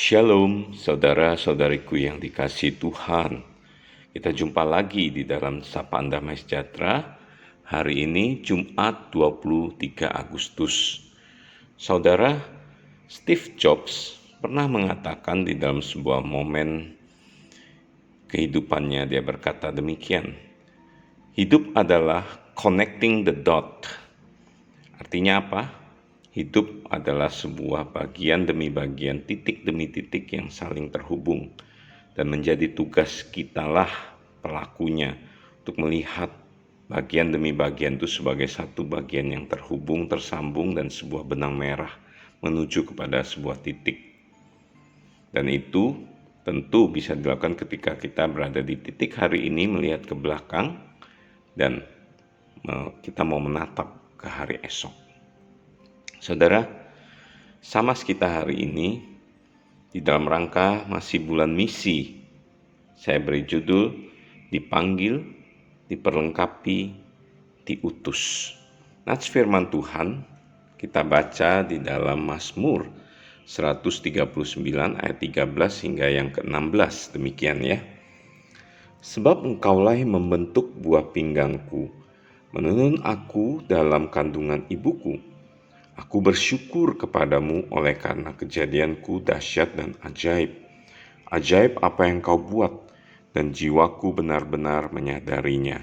Shalom, saudara-saudariku yang dikasihi Tuhan. Kita jumpa lagi di dalam Sapaan Damai Sejahtera. Hari ini Jumat 23 Agustus. Saudara, Steve Jobs pernah mengatakan di dalam sebuah momen kehidupannya, dia berkata demikian. Hidup adalah connecting the dot. Artinya apa? Hidup adalah sebuah bagian demi bagian, titik demi titik yang saling terhubung. Dan menjadi tugas kitalah pelakunya untuk melihat bagian demi bagian itu sebagai satu bagian yang terhubung, tersambung, dan sebuah benang merah menuju kepada sebuah titik. Dan itu tentu bisa dilakukan ketika kita berada di titik hari ini, melihat ke belakang, dan kita mau menatap ke hari esok. Saudara, sama kita hari ini di dalam rangka masih bulan misi. Saya beri judul dipanggil, diperlengkapi, diutus. Nats firman Tuhan kita baca di dalam Mazmur 139 ayat 13 hingga yang ke-16. Demikian ya. Sebab engkaulah yang membentuk buah pinggangku, menenun aku dalam kandungan ibuku. Aku bersyukur kepadamu oleh karena kejadianku dahsyat dan ajaib. Ajaib apa yang kau buat, dan jiwaku benar-benar menyadarinya.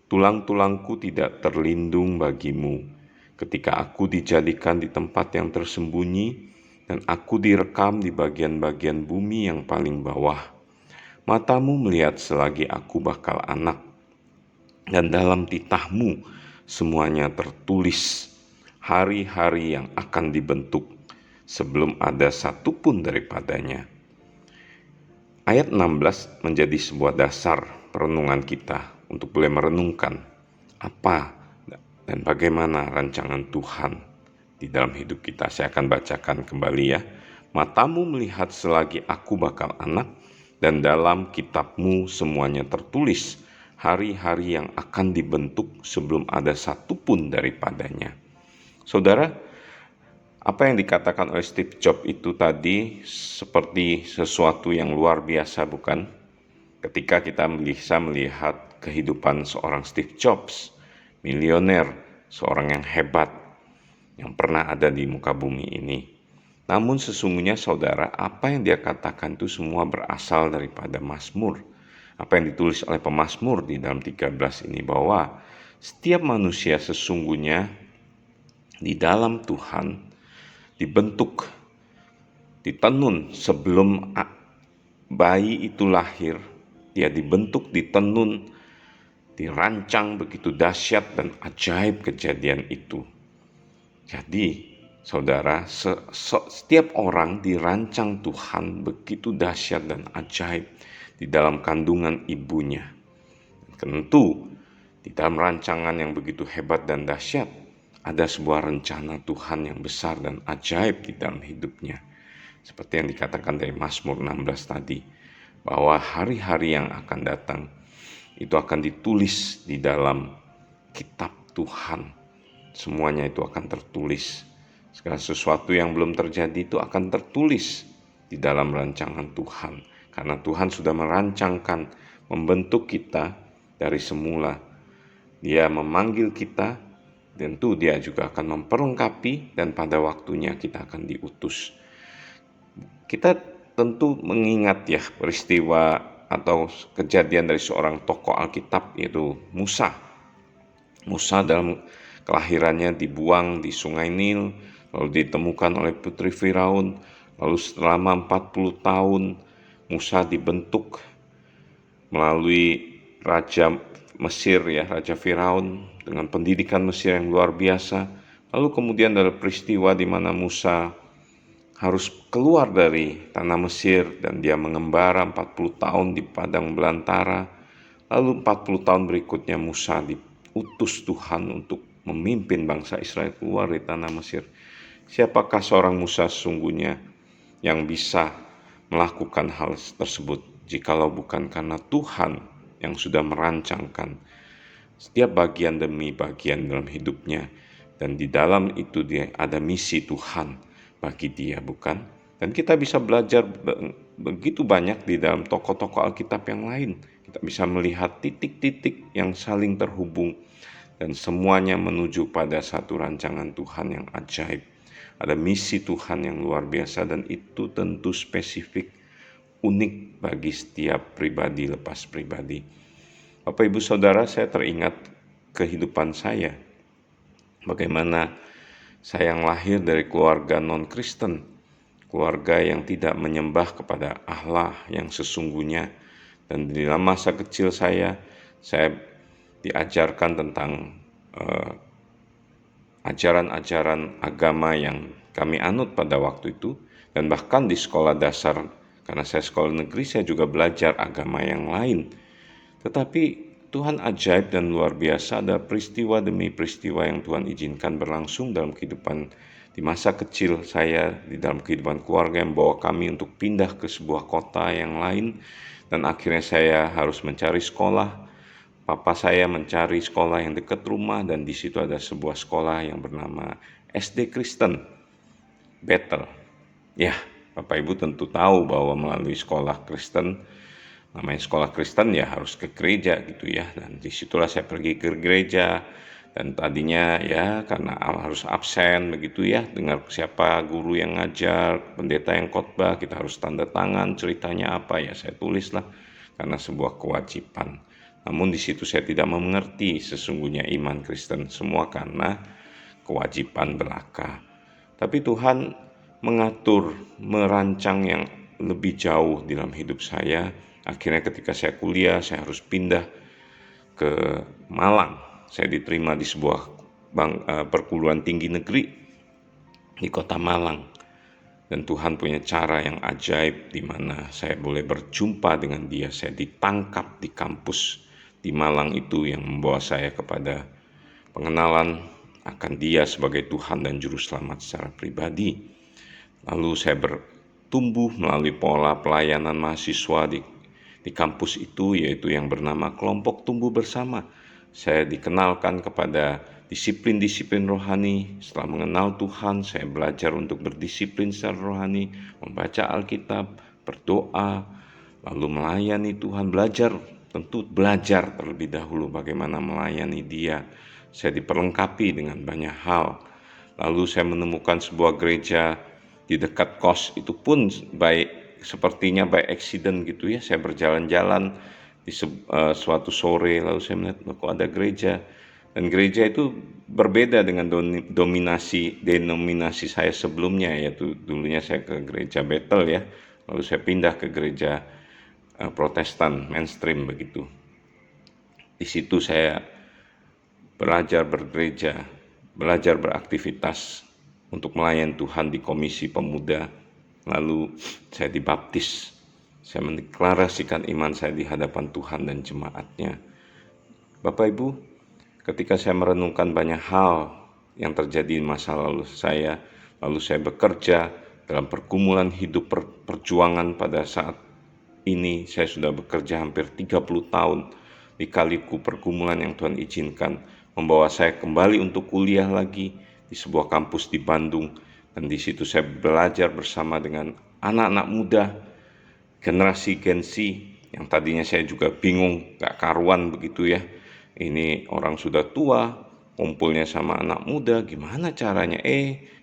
Tulang-tulangku tidak terlindung bagimu, ketika aku dijadikan di tempat yang tersembunyi, dan aku direkam di bagian-bagian bumi yang paling bawah. Matamu melihat selagi aku bakal anak, dan dalam titahmu semuanya tertulis, hari-hari yang akan dibentuk sebelum ada satupun daripadanya. Ayat 16 menjadi sebuah dasar perenungan kita untuk boleh merenungkan apa dan bagaimana rancangan Tuhan di dalam hidup kita. Saya akan bacakan kembali ya. Matamu melihat selagi aku bakal anak, dan dalam kitabmu semuanya tertulis, hari-hari yang akan dibentuk sebelum ada satupun daripadanya. Saudara, apa yang dikatakan oleh Steve Jobs itu tadi seperti sesuatu yang luar biasa, bukan? Ketika kita bisa melihat kehidupan seorang Steve Jobs, milioner, seorang yang hebat, yang pernah ada di muka bumi ini. Namun sesungguhnya saudara, apa yang dia katakan itu semua berasal daripada Mazmur. Apa yang ditulis oleh pemazmur di dalam 13 ini, bahwa setiap manusia sesungguhnya di dalam Tuhan dibentuk, ditenun sebelum bayi itu lahir. Dia dibentuk, ditenun, dirancang begitu dahsyat dan ajaib kejadian itu. Jadi saudara, setiap orang dirancang Tuhan begitu dahsyat dan ajaib di dalam kandungan ibunya. Tentu di dalam rancangan yang begitu hebat dan dahsyat, ada sebuah rencana Tuhan yang besar dan ajaib di dalam hidupnya. Seperti yang dikatakan dari Mazmur 16 tadi, bahwa hari-hari yang akan datang itu akan ditulis di dalam kitab Tuhan. Semuanya itu akan tertulis. Segala sesuatu yang belum terjadi itu akan tertulis di dalam rancangan Tuhan. Karena Tuhan sudah merancangkan, membentuk kita dari semula. Dia memanggil kita, tentu dia juga akan memperlengkapi, dan pada waktunya kita akan diutus. Kita tentu mengingat ya peristiwa atau kejadian dari seorang tokoh Alkitab, yaitu Musa. Musa dalam kelahirannya dibuang di sungai Nil, lalu ditemukan oleh putri Firaun, lalu selama 40 tahun Musa dibentuk melalui Raja Mesir ya, Raja Firaun, dengan pendidikan Mesir yang luar biasa. Lalu kemudian ada peristiwa di mana Musa harus keluar dari tanah Mesir dan dia mengembara 40 tahun di padang belantara. Lalu 40 tahun berikutnya Musa diutus Tuhan untuk memimpin bangsa Israel keluar dari tanah Mesir. Siapakah seorang Musa sesungguhnya yang bisa melakukan hal tersebut jikalau bukan karena Tuhan yang sudah merancangkan setiap bagian demi bagian dalam hidupnya, dan di dalam itu dia ada misi Tuhan bagi dia, bukan? Dan kita bisa belajar begitu banyak di dalam tokoh-tokoh Alkitab yang lain. Kita bisa melihat titik-titik yang saling terhubung dan semuanya menuju pada satu rancangan Tuhan yang ajaib. Ada misi Tuhan yang luar biasa dan itu tentu spesifik, unik bagi setiap pribadi lepas pribadi. Bapak Ibu Saudara, saya teringat kehidupan saya. Bagaimana saya yang lahir dari keluarga non-Kristen, keluarga yang tidak menyembah kepada Allah yang sesungguhnya. Dan di dalam masa kecil saya diajarkan tentang ajaran-ajaran agama yang kami anut pada waktu itu. Dan bahkan di sekolah dasar, karena saya sekolah negeri, saya juga belajar agama yang lain. Tetapi Tuhan ajaib dan luar biasa, ada peristiwa demi peristiwa yang Tuhan izinkan berlangsung dalam kehidupan di masa kecil saya, di dalam kehidupan keluarga yang membawa kami untuk pindah ke sebuah kota yang lain. Dan akhirnya saya harus mencari sekolah. Papa saya mencari sekolah yang dekat rumah dan di situ ada sebuah sekolah yang bernama SD Kristen Bethel. Ya, Bapak Ibu tentu tahu bahwa melalui sekolah Kristen, namanya sekolah Kristen ya harus ke gereja gitu ya. Dan disitulah saya pergi ke gereja. Dan tadinya ya karena harus absen begitu ya, dengar siapa guru yang ngajar, pendeta yang khotbah, kita harus tanda tangan, ceritanya apa ya saya tulislah karena sebuah kewajiban. Namun di situ saya tidak mengerti sesungguhnya iman Kristen, semua karena kewajiban belaka. Tapi Tuhan mengatur, merancang yang lebih jauh dalam hidup saya. Akhirnya ketika saya kuliah, saya harus pindah ke Malang. Saya diterima di sebuah perguruan tinggi negeri di kota Malang. Dan Tuhan punya cara yang ajaib di mana saya boleh berjumpa dengan Dia. Saya ditangkap di kampus di Malang itu yang membawa saya kepada pengenalan akan Dia sebagai Tuhan dan Juru Selamat secara pribadi. Lalu saya bertumbuh melalui pola pelayanan mahasiswa di kampus itu, yaitu yang bernama Kelompok Tumbuh Bersama. Saya dikenalkan kepada disiplin-disiplin rohani. Setelah mengenal Tuhan, saya belajar untuk berdisiplin secara rohani, membaca Alkitab, berdoa, lalu melayani Tuhan, tentu belajar terlebih dahulu bagaimana melayani Dia. Saya diperlengkapi dengan banyak hal. Lalu saya menemukan sebuah gereja di dekat kos, itu pun sepertinya by accident gitu ya. Saya berjalan-jalan di suatu sore, lalu saya melihat kok ada gereja, dan gereja itu berbeda dengan denominasi saya sebelumnya, yaitu dulunya saya ke gereja Bethel ya, lalu saya pindah ke gereja Protestan mainstream begitu. Di situ saya belajar bergereja, belajar beraktivitas untuk melayani Tuhan di komisi pemuda. Lalu saya dibaptis. Saya mendeklarasikan iman saya di hadapan Tuhan dan jemaatnya. Bapak Ibu, ketika saya merenungkan banyak hal yang terjadi di masa lalu saya, lalu saya bekerja dalam pergumulan hidup perjuangan pada saat ini, saya sudah bekerja hampir 30 tahun, di-liku pergumulan yang Tuhan izinkan, membawa saya kembali untuk kuliah lagi di sebuah kampus di Bandung. Dan di situ saya belajar bersama dengan anak-anak muda, generasi Gen Z, yang tadinya saya juga bingung, gak karuan begitu ya. Ini orang sudah tua, kumpulnya sama anak muda, gimana caranya?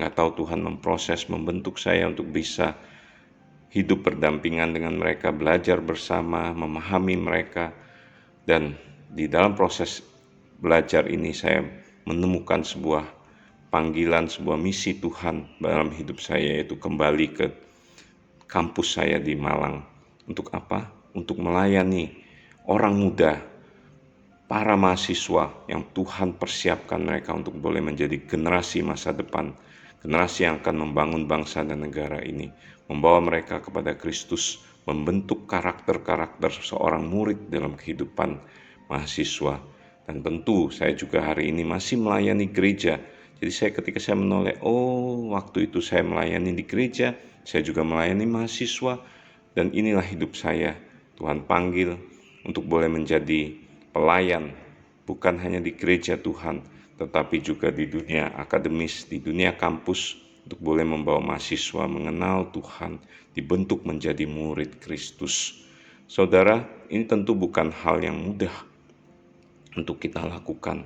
Gak tahu Tuhan memproses, membentuk saya untuk bisa hidup berdampingan dengan mereka, belajar bersama, memahami mereka. Dan di dalam proses belajar ini saya menemukan sebuah panggilan, sebuah misi Tuhan dalam hidup saya, yaitu kembali ke kampus saya di Malang. Untuk apa? Untuk melayani orang muda, para mahasiswa yang Tuhan persiapkan mereka untuk boleh menjadi generasi masa depan, generasi yang akan membangun bangsa dan negara ini, membawa mereka kepada Kristus, membentuk karakter-karakter seorang murid dalam kehidupan mahasiswa. Dan tentu saya juga hari ini masih melayani gereja. Jadi ketika saya menoleh, waktu itu saya melayani di gereja, saya juga melayani mahasiswa, dan inilah hidup saya. Tuhan panggil untuk boleh menjadi pelayan, bukan hanya di gereja Tuhan, tetapi juga di dunia akademis, di dunia kampus, untuk boleh membawa mahasiswa mengenal Tuhan, dibentuk menjadi murid Kristus. Saudara, ini tentu bukan hal yang mudah untuk kita lakukan.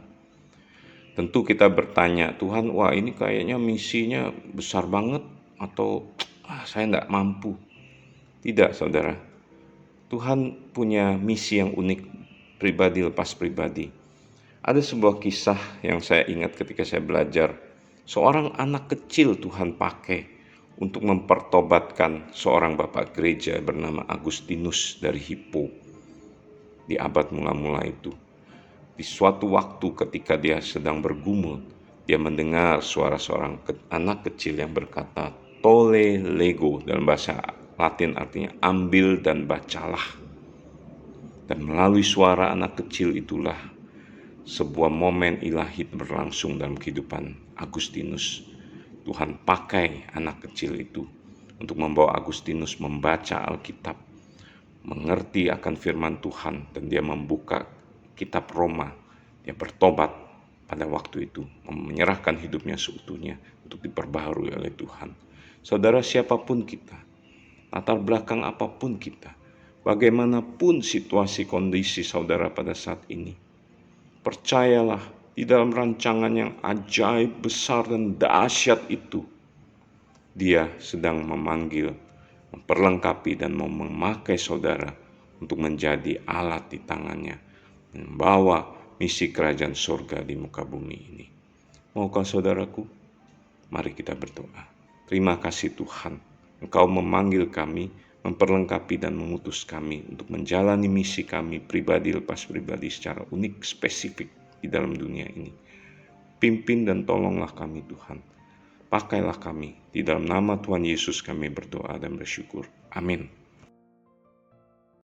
Tentu kita bertanya, Tuhan, wah ini kayaknya misinya besar banget, atau saya nggak mampu. Tidak, saudara. Tuhan punya misi yang unik, pribadi lepas pribadi. Ada sebuah kisah yang saya ingat ketika saya belajar. Seorang anak kecil Tuhan pakai untuk mempertobatkan seorang bapak gereja bernama Agustinus dari Hippo di abad mula-mula itu. Di suatu waktu ketika dia sedang bergumul, dia mendengar suara seorang anak kecil yang berkata, "Tole lego," dalam bahasa Latin artinya ambil dan bacalah. Dan melalui suara anak kecil itulah sebuah momen ilahi berlangsung dalam kehidupan Agustinus. Tuhan pakai anak kecil itu untuk membawa Agustinus membaca Alkitab, mengerti akan firman Tuhan, dan dia membuka kitab Roma. Dia bertobat pada waktu itu, menyerahkan hidupnya seutuhnya untuk diperbaharui oleh Tuhan. Saudara, siapapun kita, latar belakang apapun kita, bagaimanapun situasi kondisi saudara pada saat ini, percayalah, di dalam rancangan yang ajaib, besar, dan dahsyat itu, Dia sedang memanggil, memperlengkapi, dan mau memakai saudara untuk menjadi alat di tangannya, membawa misi kerajaan surga di muka bumi ini. Maukah saudaraku? Mari kita berdoa. Terima kasih Tuhan, Engkau memanggil kami, memperlengkapi dan mengutus kami untuk menjalani misi kami pribadi lepas pribadi secara unik, spesifik di dalam dunia ini. Pimpin dan tolonglah kami Tuhan. Pakailah kami, di dalam nama Tuhan Yesus kami berdoa dan bersyukur. Amin.